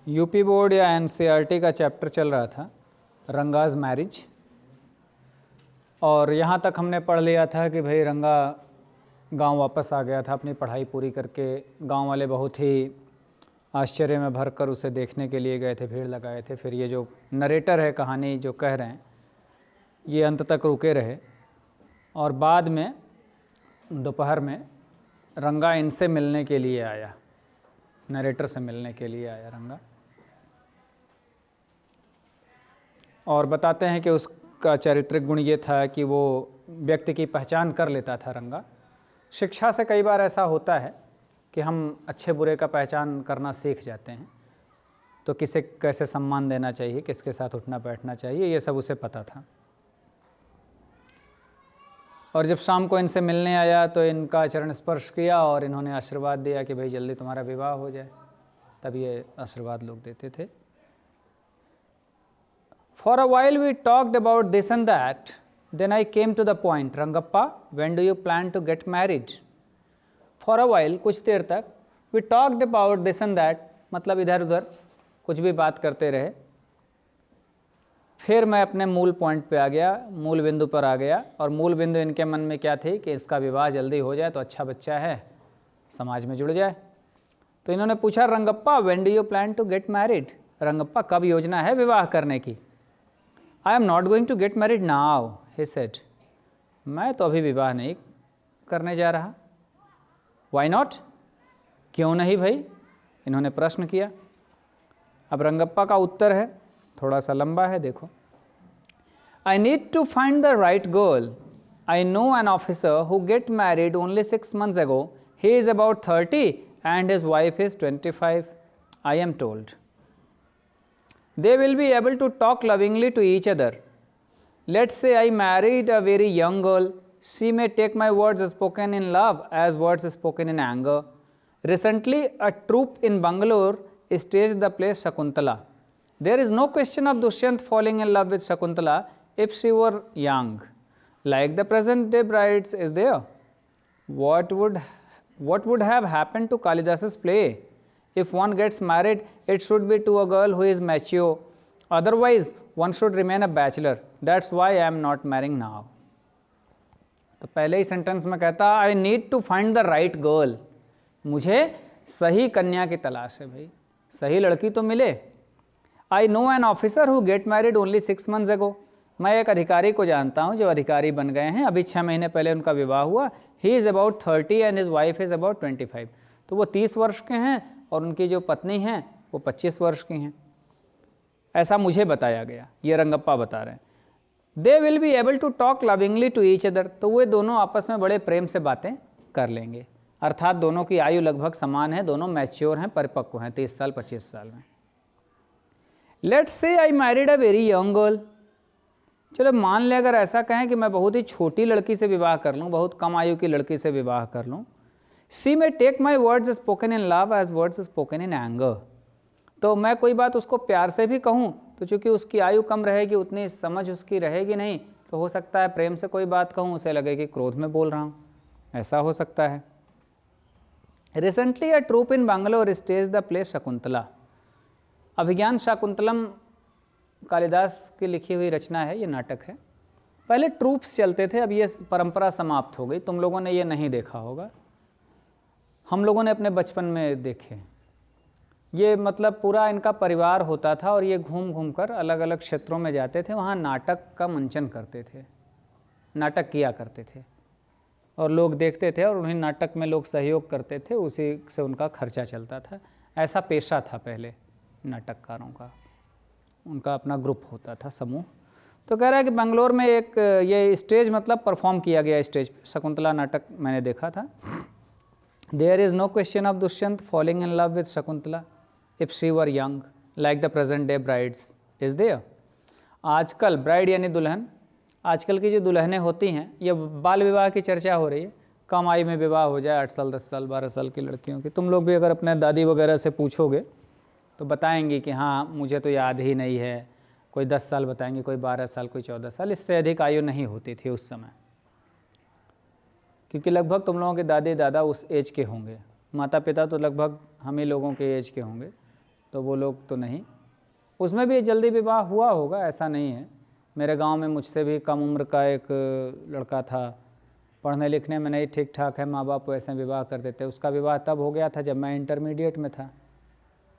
UP board या NCERT का chapter चल रहा था रंगाज मैरिज, और यहाँ तक हमने पढ़ लिया था कि भाई रंगा गांव वापस आ गया था अपनी पढ़ाई पूरी करके। गांव वाले बहुत ही आश्चर्य में भरकर उसे देखने के लिए गए थे, भीड़ लगाए थे। फिर ये जो नरेटर है कहानी जो कह रहे हैं ये अंत तक रुके रहे, और बाद में दोपहर में रंगा इनसे मिलने के लिए आया, नरेटर से मिलने के लिए आया रंगा, और बताते हैं कि उसका चारित्रिक गुण ये था कि वो व्यक्ति की पहचान कर लेता था रंगा। शिक्षा से कई बार ऐसा होता है कि हम अच्छे बुरे का पहचान करना सीख जाते हैं, तो किसे कैसे सम्मान देना चाहिए, किसके साथ उठना बैठना चाहिए, ये सब उसे पता था। और जब शाम को इनसे मिलने आया तो इनका चरण स्पर्श किया और इन्होंने आशीर्वाद दिया कि भाई जल्दी तुम्हारा विवाह हो जाए, तब ये आशीर्वाद लोग देते थे। For a while we talked about this and that, then I came to the point, Rangappa, when do you plan to get married? For a while, कुछ देर तक we talked about this and that, मतलब इधर उधर कुछ भी बात करते रहे। फिर मैं अपने मूल पॉइंट पे आ गया, मूल बिंदु पर आ गया, और मूल बिंदु इनके मन में क्या थी कि इसका विवाह जल्दी हो जाए तो अच्छा बच्चा है, समाज में जुड़ जाए। तो इन्होंने पूछा, Rangappa when do you plan to get married? Rangappa कब योजना है विवाह करने की? I am not going to get married now, he said. मैं तो अभी विवाह नहीं करने जा रहा। Why not? क्यों नहीं भाई? इन्होंने प्रश्न किया। अब रंगप्पा का उत्तर है, थोड़ा सा लंबा है, देखो। I need to find the right girl. I know an officer who get married only 6 months ago. He is about 30 and his wife is 25, I am told. They will be able to talk lovingly to each other. Let's say I married a very young girl. She may take my words spoken in love as words spoken in anger. Recently, a troupe in Bangalore staged the play Shakuntala. There is no question of Dushyant falling in love with Shakuntala if she were young, like the present day brides, is there? What would have happened to Kalidas's play? If one gets married, it should be to a girl who is mature. Otherwise, one should remain a bachelor. That's why I am not marrying now. तो पहले ही sentence में कहता, I need to find the right girl. मुझे सही कन्या की तलाश है भाई, सही लड़की तो मिले। I know an officer who get married only 6 months ago. मैं एक अधिकारी को जानता हूँ जो अधिकारी बन गए हैं, अभी 6 महीने पहले उनका विवाह हुआ। He is about 30 and his wife is about 25. तो वो 30 वर्ष के हैं और उनकी जो पत्नी हैं वो 25 वर्ष की हैं, ऐसा मुझे बताया गया। ये रंगप्पा बता रहे हैं। They will be able to talk lovingly to each other. तो वे दोनों आपस में बड़े प्रेम से बातें कर लेंगे, अर्थात दोनों की आयु लगभग समान है, दोनों मैच्योर हैं, परिपक्व हैं, 30 साल 25 साल में। Let's say I married a very young girl. चलो मान ले अगर ऐसा कहें कि मैं बहुत ही छोटी लड़की से विवाह कर लूँ, बहुत कम आयु की लड़की से विवाह कर लूँ। She may take my words spoken in love as words spoken in anger. तो मैं कोई बात उसको प्यार से भी कहूँ तो चूँकि उसकी आयु कम रहेगी, उतनी समझ उसकी रहेगी नहीं, तो हो सकता है प्रेम से कोई बात कहूँ उसे लगे कि क्रोध में बोल रहा हूँ, ऐसा हो सकता है। Recently a troupe in Bangalore staged the play Shakuntala. अभिज्ञान शाकुंतलम कालिदास की लिखी हुई रचना है, ये नाटक है। पहले ट्रूप्स चलते थे, अब ये परंपरा समाप्त हो गई। तुम लोगों ने ये नहीं देखा होगा, हम लोगों ने अपने बचपन में देखे। ये मतलब पूरा इनका परिवार होता था और ये घूम घूम कर अलग अलग क्षेत्रों में जाते थे, वहाँ नाटक का मंचन करते थे, नाटक किया करते थे और लोग देखते थे और उन्हीं नाटक में लोग सहयोग करते थे, उसी से उनका खर्चा चलता था। ऐसा पेशा था पहले नाटककारों का, उनका अपना ग्रुप होता था, समूह। तो कह रहा है कि बेंगलोर में एक ये स्टेज मतलब परफॉर्म किया गया स्टेज पे, शकुंतला नाटक मैंने देखा था। There is no question of Dushyant falling in love with Shakuntala if she were young like the present day brides is there. आजकल ब्राइड यानी दुल्हन, आजकल की जो दुल्हनें होती हैं, ये बाल विवाह की चर्चा हो रही है, कम आयु में विवाह हो जाए, 8 साल 10 साल 12 साल की लड़कियों की। तुम लोग भी अगर अपने दादी वगैरह से पूछोगे तो बताएंगी कि हाँ मुझे तो याद ही नहीं है, कोई 10 साल बताएंगे, कोई 12 साल, कोई 14 साल, इससे अधिक आयु नहीं होती थी उस समय, क्योंकि लगभग तुम लोगों के दादी दादा उस एज के होंगे, माता पिता तो लगभग हम ही लोगों के एज के होंगे, तो वो लोग तो नहीं। उसमें भी जल्दी विवाह हुआ होगा, ऐसा नहीं है। मेरे गांव में मुझसे भी कम उम्र का एक लड़का था, पढ़ने लिखने में नहीं ठीक ठाक है, माँ बाप वैसे विवाह कर देते। उसका विवाह तब हो गया था जब मैं इंटरमीडिएट में था।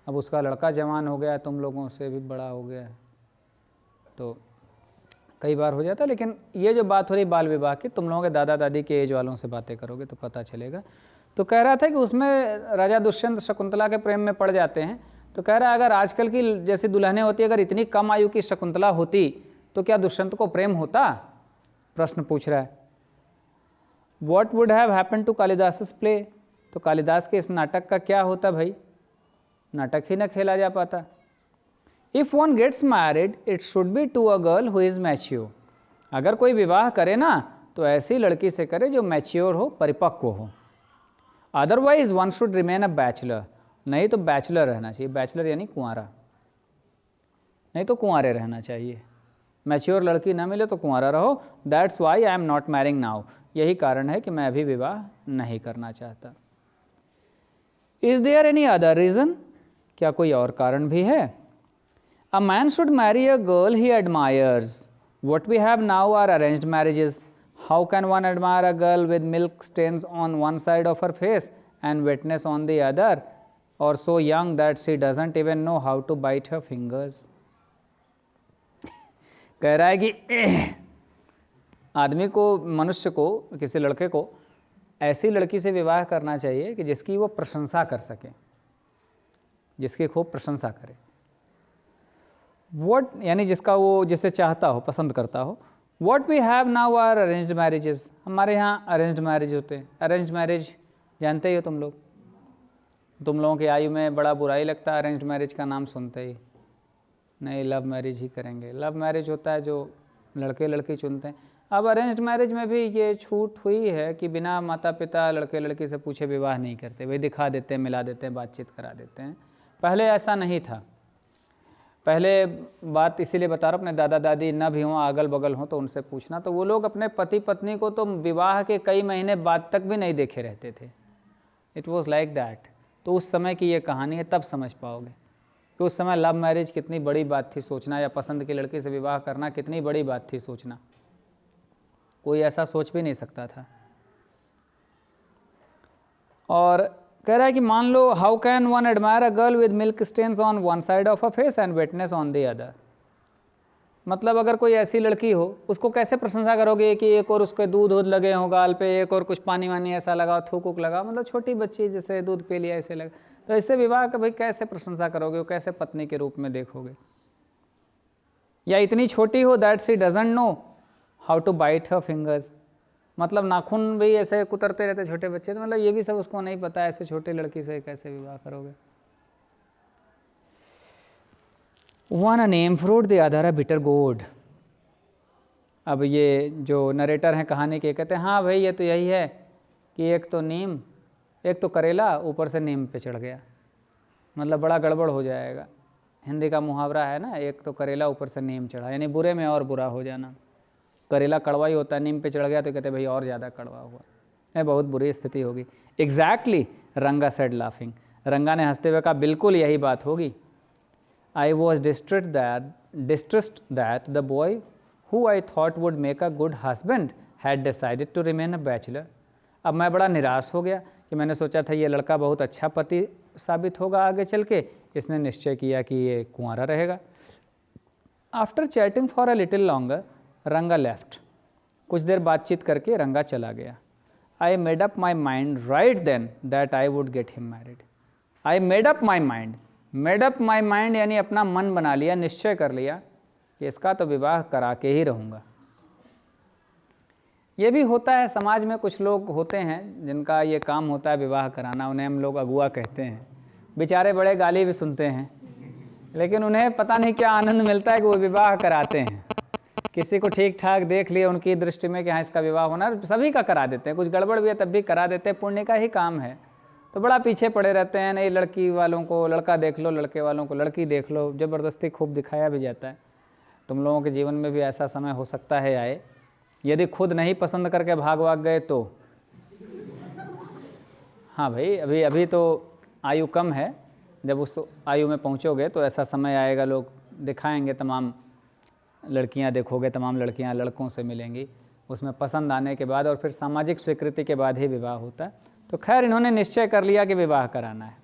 अब उसका लड़का जवान हो गया, तुम लोगों से भी बड़ा हो गया है, तो कई बार हो जाता। लेकिन ये जो बात हो रही बाल विवाह की, तुम लोगों के दादा दादी के एज वालों से बातें करोगे तो पता चलेगा। तो कह रहा था कि उसमें राजा दुष्यंत शकुंतला के प्रेम में पड़ जाते हैं। तो कह रहा है अगर आजकल की जैसी दुल्हनें होती, अगर इतनी कम आयु की शकुंतला होती तो क्या दुष्यंत को प्रेम होता? प्रश्न पूछ रहा है। What would have happen to Kalidas play, तो कालिदास के इस नाटक का क्या होता भाई? नाटक ही न खेला जा पाता। If one gets married it should be to a girl who is mature, अगर कोई विवाह करे ना तो ऐसी लड़की से करे जो मैच्योर हो, परिपक्व हो। Otherwise one should remain a bachelor, नहीं तो बैचलर रहना चाहिए। बैचलर यानी कुंवारा, नहीं तो कुंवारे रहना चाहिए। मैच्योर लड़की ना मिले तो कुंवारा रहो। That's why I am not marrying now, यही कारण है कि मैं अभी विवाह नहीं करना चाहता। Is there any other reason, क्या कोई और कारण भी है? A man should marry a girl he admires, what we have now are arranged marriages. How can one admire a girl with milk stains on one side of her face and wetness on the other, और so young that she doesn't even know how to bite her fingers. कह रहा है कि आदमी को, मनुष्य को, किसी लड़के को ऐसी लड़की से विवाह करना चाहिए कि जिसकी वो प्रशंसा कर सके, जिसकी खूब प्रशंसा करे। वॉट यानी जिसका वो, जिसे चाहता हो, पसंद करता हो। What we have now are arranged marriages, हमारे यहाँ अरेंज्ड मैरिज होते हैं। अरेंज्ड मैरिज जानते ही हो तुम लोग, तुम लोगों की आयु में बड़ा बुराई लगता है अरेंज्ड मैरिज का नाम सुनते ही, नहीं लव मैरिज ही करेंगे। लव मैरिज होता है जो लड़के लड़की चुनते हैं। अब अरेंज्ड मैरिज में भी ये छूट हुई है कि बिना माता पिता लड़के लड़की से पूछे विवाह नहीं करते, वही दिखा देते हैं, मिला देते हैं, बातचीत करा देते हैं। पहले ऐसा नहीं था। पहले बात इसीलिए बता रहा हूँ, अपने दादा दादी न भी हों, अगल बगल हों, तो उनसे पूछना, तो वो लोग अपने पति पत्नी को तो विवाह के कई महीने बाद तक भी नहीं देखे रहते थे। It was like that. तो उस समय की ये कहानी है, तब समझ पाओगे कि उस समय लव मैरिज कितनी बड़ी बात थी सोचना, या पसंद की लड़की से विवाह करना कितनी बड़ी बात थी सोचना। कोई ऐसा सोच भी नहीं सकता था। और कह रहा है कि मान लो, how can one admire a girl with milk stains on one side of a face and wetness on the other. मतलब अगर कोई ऐसी लड़की हो, उसको कैसे प्रशंसा करोगे कि एक और उसके दूध दूध लगे हों गाल पे, एक और कुछ पानी वानी ऐसा लगा, थूक उक लगा, मतलब छोटी बच्ची जैसे दूध पी लिया ऐसे लगा, तो इससे विवाह का भाई कैसे प्रशंसा करोगे, कैसे पत्नी के रूप में देखोगे? या इतनी छोटी हो that she doesn't know how to bite her fingers, मतलब नाखून भी ऐसे कुतरते रहते छोटे बच्चे, तो मतलब ये भी सब उसको नहीं पता, ऐसे छोटी लड़की से कैसे विवाह करोगे? One a name fruit the other a bitter गोड। अब ये जो नरेटर हैं कहानी के, कहते हैं हाँ भाई ये तो यही है कि एक तो नीम, एक तो करेला, ऊपर से नीम पे चढ़ गया, मतलब बड़ा गड़बड़ हो जाएगा। हिंदी का मुहावरा है ना, एक तो करेला ऊपर से नीम चढ़ा, यानी बुरे में और बुरा हो जाना। करेला कड़वा ही होता है, नीम पे चढ़ गया तो कहते भाई और ज़्यादा कड़वा हुआ, ये बहुत बुरी स्थिति होगी। एग्जैक्टली, रंगा सेड लाफिंग, रंगा ने हंसते हुए कहा बिल्कुल यही बात होगी। I was distressed that the boy who I thought would make a good husband had decided to remain a bachelor। अब मैं बड़ा निराश हो गया कि मैंने सोचा था ये लड़का बहुत अच्छा पति साबित होगा आगे चल के, इसने निश्चय किया कि ये कुंवारा रहेगा। After chatting for a little longer Ranga left, कुछ देर बातचीत करके रंगा चला गया। I made up my mind right then that I would get him married. I made up my mind, made up my mind यानी अपना मन बना लिया, निश्चय कर लिया कि इसका तो विवाह करा के ही रहूँगा। ये भी होता है समाज में, कुछ लोग होते हैं जिनका ये काम होता है विवाह कराना, उन्हें हम लोग अगुआ कहते हैं। बेचारे बड़े गाली भी सुनते हैं, लेकिन उन्हें पता नहीं क्या आनंद मिलता है कि वो विवाह कराते हैं। किसी को ठीक ठाक देख लिया उनकी दृष्टि में कि हाँ इसका विवाह होना, सभी का करा देते हैं, कुछ गड़बड़ भी है तब भी करा देते हैं, पुण्य का ही काम है। तो बड़ा पीछे पड़े रहते हैं, नहीं लड़की वालों को लड़का देख लो, लड़के वालों को लड़की देख लो, ज़बरदस्ती खूब दिखाया भी जाता है। तुम लोगों के जीवन में भी ऐसा समय हो सकता है आए, यदि खुद नहीं पसंद करके भाग गए तो। हाँ भाई, अभी तो आयु कम है, जब उस आयु में पहुँचोगे तो ऐसा समय आएगा, लोग दिखाएंगे, तमाम लड़कियां देखोगे, तमाम लड़कियां लड़कों से मिलेंगी, उसमें पसंद आने के बाद और फिर सामाजिक स्वीकृति के बाद ही विवाह होता है। तो खैर इन्होंने निश्चय कर लिया कि विवाह कराना है।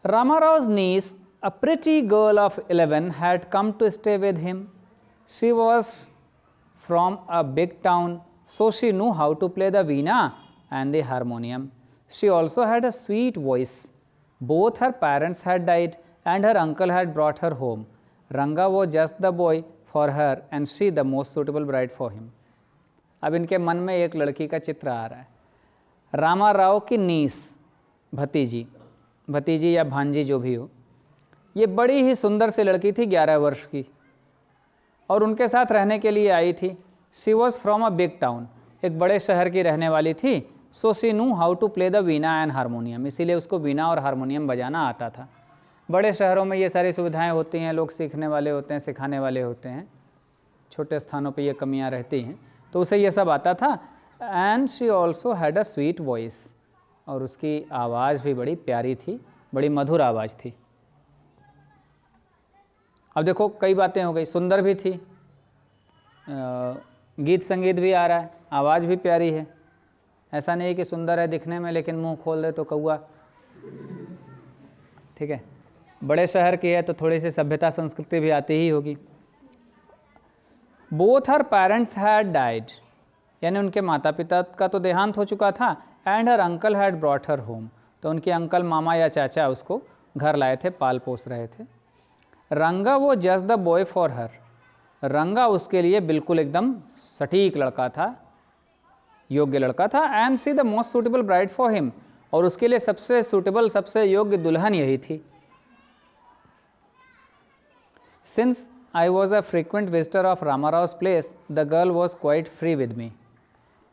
Ramarao's niece, a pretty girl of 11, had come to stay with him. She was from a big town, so she knew how to play the veena and the harmonium. She also had a sweet voice. Both her parents had died and her uncle had brought her home. Ranga was just the boy for her and she the most suitable bride for him. अब इनके मन में एक लड़की का चित्र आ रहा है। रामा राव की नीस, भतीजी या भांजी जो भी हो, ये बड़ी ही सुंदर सी लड़की थी, 11 वर्ष की, और उनके साथ रहने के लिए आई थी। She was from a big town, एक बड़े शहर की रहने वाली थी। So she knew how to play the veena and harmonium, इसीलिए उसको वीणा और हारमोनियम बजाना आता था। बड़े शहरों में ये सारी सुविधाएं होती हैं, लोग सीखने वाले होते हैं, सिखाने वाले होते हैं, छोटे स्थानों पे ये कमियां रहती हैं, तो उसे ये सब आता था। And she also had a sweet voice, और उसकी आवाज़ भी बड़ी प्यारी थी, बड़ी मधुर आवाज़ थी। अब देखो कई बातें हो गई, सुंदर भी थी, गीत संगीत भी आ रहा है, आवाज़ भी प्यारी है। ऐसा नहीं कि सुंदर है दिखने में लेकिन मुंह खोल दे तो कौआ, ठीक है। बड़े शहर की है तो थोड़ी सी सभ्यता संस्कृति भी आती ही होगी। Both her parents had died, यानी उनके माता पिता का तो देहांत हो चुका था। And her uncle had brought her home, तो उनके अंकल, मामा या चाचा उसको घर लाए थे, पाल पोस रहे थे। रंगा वो just the boy for her, रंगा उसके लिए बिल्कुल एकदम सटीक लड़का था, योग्य लड़का था। And see the most suitable bride for him, और उसके लिए सबसे सूटेबल, सबसे योग्य दुल्हन यही थी। Since I was a frequent visitor of Ramarao's place, the girl was quite free with me,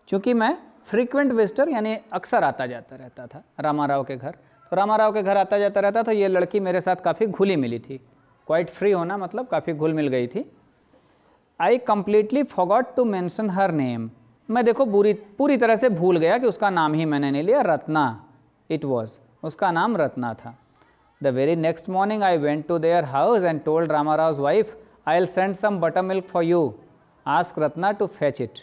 चूँकि मैं फ्रीक्वेंट विजिटर यानी अक्सर आता जाता रहता था रामाराव के घर, तो रामाराव के घर आता जाता रहता था, ये लड़की मेरे साथ काफ़ी घुली मिली थी। क्वाइट फ्री होना मतलब काफ़ी घुल मिल गई थी। I completely forgot to mention her name, मैं देखो पूरी तरह से भूल गया कि उसका नाम ही मैंने नहीं लिया, रत्ना इट वॉज, उसका नाम रत्ना था। The very next morning I went to their house and told Ramarao's wife, I will send some butter milk for you, ask Ratna to fetch it.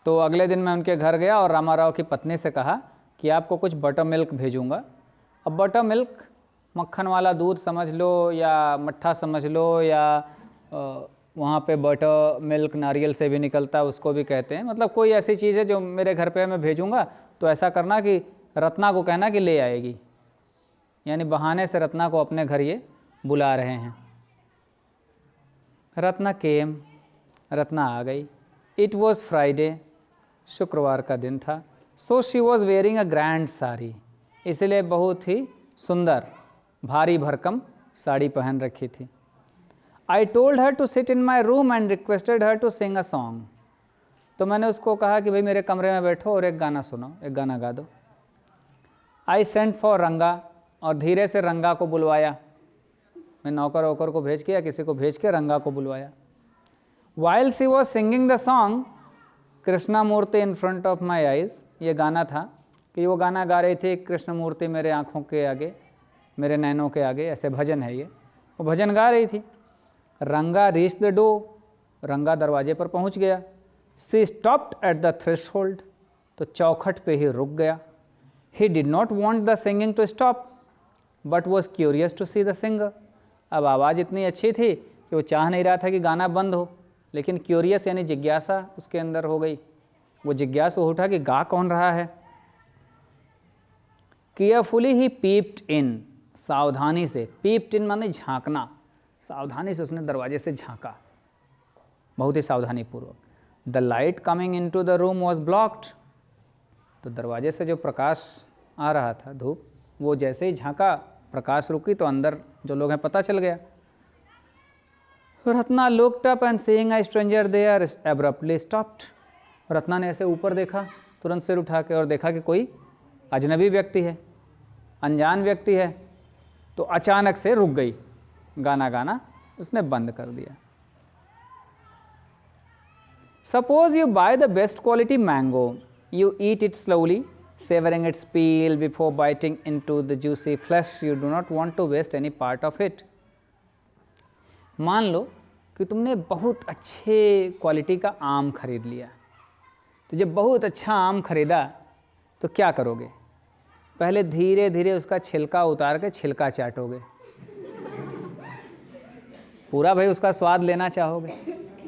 तो अगले दिन मैं उनके घर गया और रामाराव की पत्नी से कहा कि आपको कुछ बटर मिल्क भेजूंगा। अब बटर मिल्क मक्खन वाला दूध समझ लो या मट्ठा समझ लो, या वहाँ पे बटर मिल्क नारियल से भी निकलता है, उसको भी कहते हैं। मतलब कोई ऐसी चीज़ है जो मेरे घर पे मैं भेजूंगा, तो ऐसा करना कि रत्ना को कहना कि ले आएगी, यानी बहाने से रत्ना को अपने घर ये बुला रहे हैं। रत्ना केम, रत्ना आ गई। इट वॉज फ्राइडे, शुक्रवार का दिन था। So she was wearing a grand sari, इसलिए बहुत ही सुंदर भारी भरकम साड़ी पहन रखी थी। I told her to sit in my room and requested her to sing a song, तो मैंने उसको कहा कि भाई मेरे कमरे में बैठो और एक गाना सुनो, एक गाना गा दो। आई सेंट फॉर रंगा, और धीरे से रंगा को बुलवाया, मैं नौकर वोकर को भेज के या किसी को भेज के रंगा को बुलवाया। While she was singing the song Krishna Murthy in front of my eyes, ये गाना था कि वो गाना गा रही थी, कृष्ण मूर्ति मेरे आँखों के आगे, मेरे नैनों के आगे, ऐसे भजन है ये, वो भजन गा रही थी। रंगा रीच द डोर, रंगा दरवाजे पर पहुंच गया। He stopped at the threshold, तो चौखट पे ही रुक गया। He did not want the singing to stop but was curious to see the singer, अब आवाज़ इतनी अच्छी थी कि वो चाह नहीं रहा था कि गाना बंद हो, लेकिन क्यूरियस यानी जिज्ञासा उसके अंदर हो गई, वो जिज्ञासु हो उठा कि गा कौन रहा है। केयरफुली ही पीप्ड इन, सावधानी से, पीप्ड इन माने झांकना, सावधानी से उसने दरवाजे से झांका, बहुत ही सावधानी पूर्वक। The light coming into the room was blocked, तो दरवाजे से जो प्रकाश आ रहा था, धूप, वो जैसे ही झांका, प्रकाश रुकी तो अंदर जो लोग हैं पता चल गया। Ratna looked up and seeing a stranger there abruptly stopped, Ratna ने ऐसे ऊपर देखा तुरंत सिर उठा के और देखा कि कोई अजनबी व्यक्ति है, अनजान व्यक्ति है, तो अचानक से रुक गई, गाना गाना उसने बंद कर दिया। Suppose you by the best quality mango, you eat it slowly savoring its peel before biting into the juicy flesh. You do not want to waste any part of it. मान लो कि तुमने बहुत अच्छे क्वालिटी का आम खरीद लिया, तो जब बहुत अच्छा आम खरीदा तो क्या करोगे? पहले धीरे धीरे उसका छिलका उतार के छिलका चाटोगे, पूरा भाई उसका स्वाद लेना चाहोगे,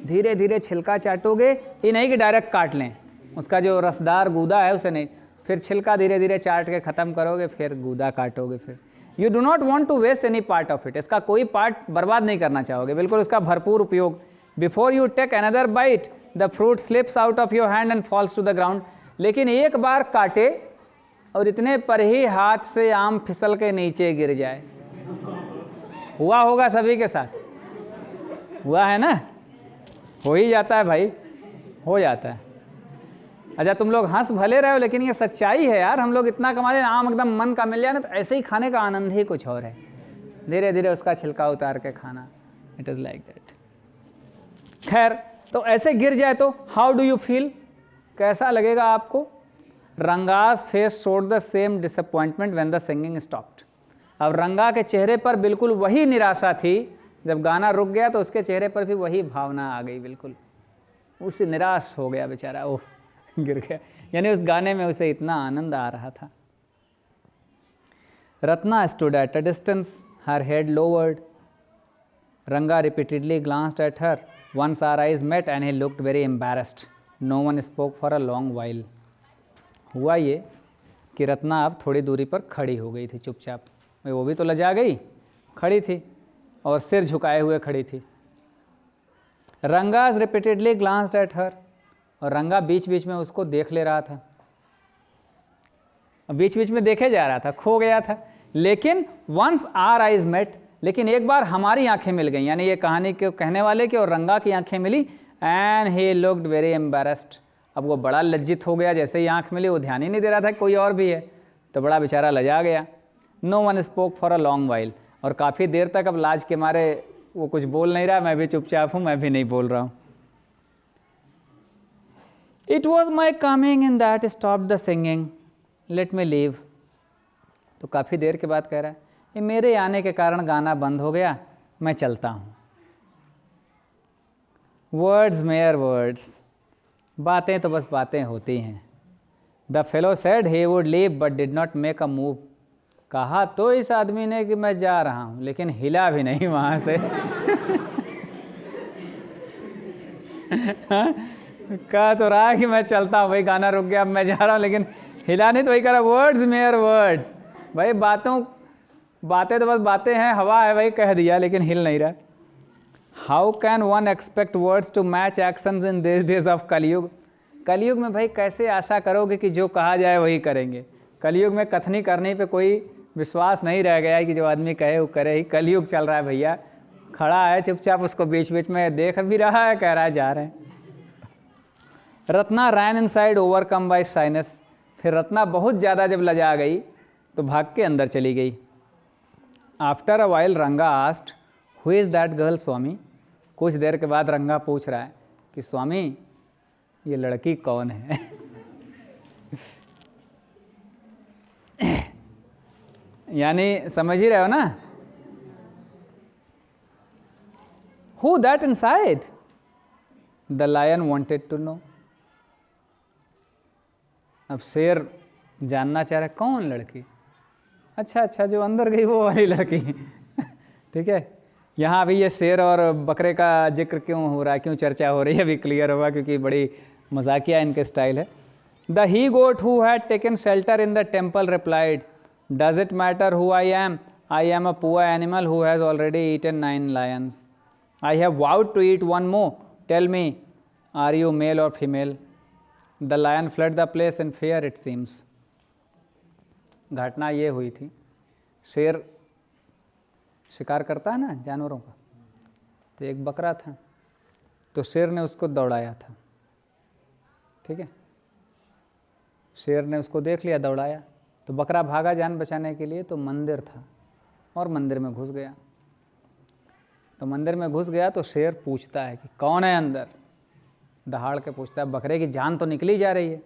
धीरे धीरे छिलका चाटोगे, ये नहीं कि डायरेक्ट काट लें, उसका जो रसदार गूदा है उसे नहीं, फिर छिलका धीरे धीरे चाट के ख़त्म करोगे, फिर गूदा काटोगे। फिर you do not want to waste any part of it, इसका कोई पार्ट बर्बाद नहीं करना चाहोगे, बिल्कुल उसका भरपूर उपयोग। Before you take another bite the fruit slips out of your hand and falls to the ground. लेकिन एक बार काटे और इतने पर ही हाथ से आम फिसल के नीचे गिर जाए। हुआ होगा सभी के साथ, हुआ है ना? हो ही जाता है भाई, हो जाता है। अच्छा तुम लोग हंस भले रहे हो, लेकिन ये सच्चाई है यार। हम लोग इतना कमा लें, आम एकदम मन का मिल जाए ना, तो ऐसे ही खाने का आनंद ही कुछ और है। धीरे धीरे उसका छिलका उतार के खाना, इट इज़ लाइक दैट। खैर, तो ऐसे गिर जाए तो हाउ डू यू फील, कैसा लगेगा आपको? Ranga's face showed the same disappointment when the singing stopped. अब रंगा के चेहरे पर बिल्कुल वही निराशा थी, जब गाना रुक गया तो उसके चेहरे पर भी वही भावना आ गई, बिल्कुल उसे निराश हो गया बेचारा, ओह गिर गया। यानी उस गाने में उसे इतना आनंद आ रहा था। Ratna stood at a distance, her head lowered. Ranga repeatedly glanced at her. Once our eyes met and he looked very embarrassed. No one spoke for a long while. हुआ ये कि रत्ना अब थोड़ी दूरी पर खड़ी हो गई थी चुपचाप। वो भी तो लजा गई, खड़ी थी और सिर झुकाए हुए खड़ी थी। Ranga's repeatedly glanced at her, और रंगा बीच बीच में उसको देख ले रहा था, बीच बीच में देखे जा रहा था, खो गया था। लेकिन वंस आर आइज मेट, लेकिन एक बार हमारी आंखें मिल गई, यानी ये कहानी के कहने वाले की और रंगा की आंखें मिली। And he looked very embarrassed, अब वो बड़ा लज्जित हो गया। जैसे ही आंख मिली वो ध्यान ही नहीं दे रहा था कोई और भी है, तो बड़ा बेचारा लजा गया। No one spoke for a long while, और काफ़ी देर तक अब लाज के मारे वो कुछ बोल नहीं रहा। मैं भी चुपचाप हूँ, मैं भी नहीं बोल रहा हूँ। It was my coming in that stop the singing, let me leave. तो काफ़ी देर के बाद कह रहा है, ये मेरे आने के कारण गाना बंद हो गया, मैं चलता हूँ। वर्ड्स मेयर वर्ड्स, बातें तो बस बातें होती हैं। The fellow said he would leave but did not make a move. कहा तो इस आदमी ने कि मैं जा रहा हूँ, लेकिन हिला भी नहीं वहाँ से। कहा तो रहा कि मैं चलता हूँ, भाई गाना रुक गया, अब मैं जा रहा हूँ, लेकिन हिला नहीं। तो वही कह रहा, वर्ड्स मेयर वर्ड्स, भाई बातें तो बस बातें हैं, हवा है, भाई कह दिया, लेकिन हिल नहीं रहा। How can one expect words to match actions in this days of Kalyug. Kalyug में भाई कैसे आशा करोगे कि जो कहा जाए वही करेंगे। कलयुग में कथनी करने पे कोई विश्वास नहीं रह गया है कि जो आदमी कहे वो करे ही। कलयुग चल रहा है भैया, खड़ा है चुपचाप, उसको बीच बीच में देख भी रहा है, कह रहा है जा रहे हैं। रत्ना रैन इनसाइड ओवरकम बाय शाइनेस, फिर रत्ना बहुत ज़्यादा जब लजा गई तो भाग के अंदर चली गई। After a while Ranga asked, who is that girl Swami. कुछ देर के बाद रंगा पूछ रहा है कि स्वामी ये लड़की कौन है। यानी समझ ही रहे हो ना, who that inside, the lion wanted to know. अब शेर जानना चाह रहा है कौन लड़की। अच्छा, जो अंदर गई वो वाली लड़की। ठीक है, यहाँ अभी ये शेर और बकरे का जिक्र क्यों हो रहा है, क्यों चर्चा हो रही है, अभी क्लियर होगा, क्योंकि बड़ी मजाकिया इनके स्टाइल है। The he goat who had taken shelter in the temple replied, does it matter who I am a poor animal who has already eaten 9 lions. I have vowed to eat one more, tell me are you male or female. The lion fled the place in fear it seems. घटना ये हुई थी, शेर शिकार करता है ना जानवरों का, तो एक बकरा था, तो शेर ने उसको दौड़ाया था। ठीक है, शेर ने उसको देख लिया, दौड़ाया, तो बकरा भागा जान बचाने के लिए, तो मंदिर था और मंदिर में घुस गया। तो मंदिर में घुस गया तो शेर पूछता है कि कौन है अंदर, दहाड़ के पूछता है, बकरे की जान तो निकली जा रही है।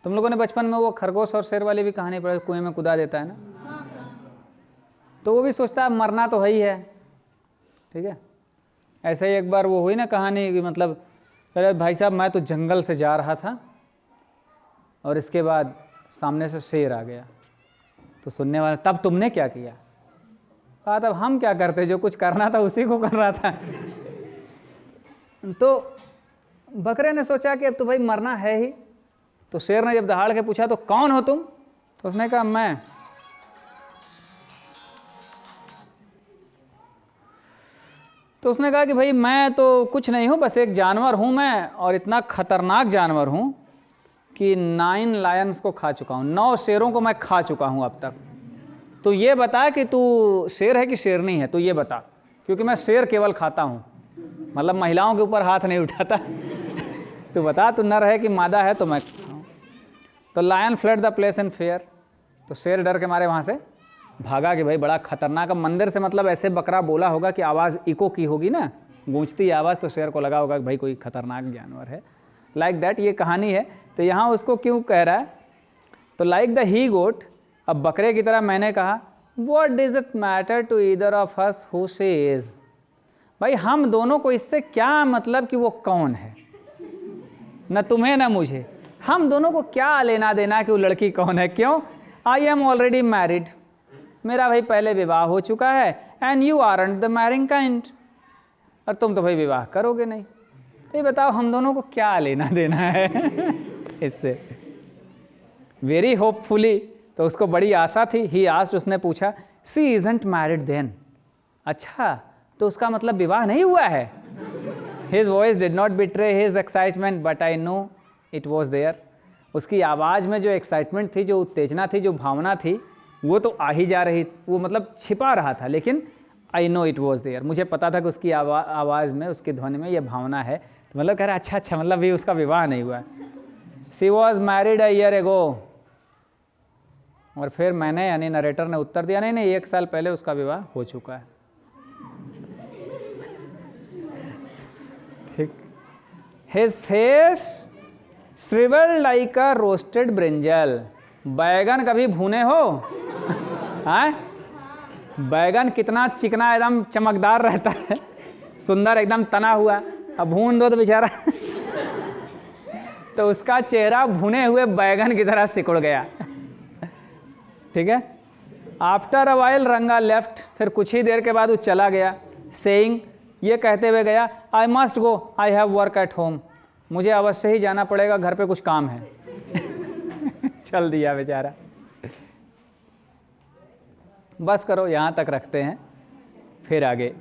तुम लोगों ने बचपन में वो खरगोश और शेर वाली भी कहानी पढ़ी, कुएं में कूदा देता है ना, तो वो भी सोचता है मरना तो है ही है, ठीक है। ऐसे ही एक बार वो हुई ना कहानी कि मतलब अरे भाई साहब मैं तो जंगल से जा रहा था और इसके बाद सामने से शेर आ गया, तो सुनने वाला तब तुमने क्या किया? कहा तब हम क्या करते, जो कुछ करना था उसी को कर रहा था। तो बकरे ने सोचा कि अब तो भाई मरना है ही, तो शेर ने जब दहाड़ के पूछा तो कौन हो तुम, तो उसने कहा मैं। तो उसने कहा कि भाई मैं तो कुछ नहीं हूँ, बस एक जानवर हूँ मैं, और इतना खतरनाक जानवर हूँ कि 9 लायंस को खा चुका हूँ, 9 शेरों को मैं खा चुका हूँ अब तक। तो ये बता कि तू शेर है कि शेरनी है, तो ये बता, क्योंकि मैं शेर केवल खाता हूँ, मतलब महिलाओं के ऊपर हाथ नहीं उठाता। तो बता तू नर है कि मादा है, तो मैं खाऊँ। तो lion fled the place in fear, तो शेर डर के मारे वहाँ से भागा कि भाई बड़ा खतरनाक। अब मंदिर से मतलब ऐसे बकरा बोला होगा कि आवाज़ इको की होगी ना, गूंजती आवाज़, तो शेर को लगा होगा कि भाई कोई खतरनाक जानवर है। लाइक दैट ये कहानी है। तो यहाँ उसको क्यों कह रहा है, तो लाइक द ही गोट, अब बकरे की तरह मैंने कहा what does it matter to either of us who says, भाई हम दोनों को इससे क्या मतलब कि वो कौन है, न तुम्हें न मुझे, हम दोनों को क्या लेना देना कि वो लड़की कौन है। क्यों? आई एम ऑलरेडी मैरिड, मेरा भाई पहले विवाह हो चुका है, and you aren't the marrying kind, और तुम तो भाई विवाह करोगे नहीं, तो ये बताओ हम दोनों को क्या लेना देना है इससे। वेरी होपफुली, तो उसको बड़ी आशा थी, ही आस्क्ड, उसने पूछा सी इजंट मैरिड देन, अच्छा तो उसका मतलब विवाह नहीं हुआ है। His voice did not betray his excitement but I know it was there, उसकी आवाज़ में जो एक्साइटमेंट थी, जो उत्तेजना थी, जो भावना थी, वो तो आ ही जा रही, वो मतलब छिपा रहा था, लेकिन I know it was there, मुझे पता था कि उसकी आवाज़ में, उसकी ध्वनि में ये भावना है। तो मतलब कह रहा अच्छा मतलब भी उसका विवाह नहीं हुआ। She was married a year ago, और फिर मैंने यानी नरेटर ने उत्तर दिया नहीं 1 साल पहले उसका विवाह हो चुका है। ठीक। His face shrivelled like a roasted brinjal, बैगन कभी भुने हो? हाँ, बैगन कितना चिकना एकदम चमकदार रहता है, सुंदर एकदम तना हुआ, अब भून दो तो बेचारा तो उसका चेहरा भुने हुए बैगन की तरह सिकुड़ गया। ठीक है। आफ्टर अ वाइल रंगा लेफ्ट, फिर कुछ ही देर के बाद वो चला गया, सेइंग, ये कहते हुए गया I must go, I have work at home, मुझे अवश्य ही जाना पड़ेगा, घर पे कुछ काम है। चल दिया बेचारा। बस करो, यहाँ तक रखते हैं, फिर आगे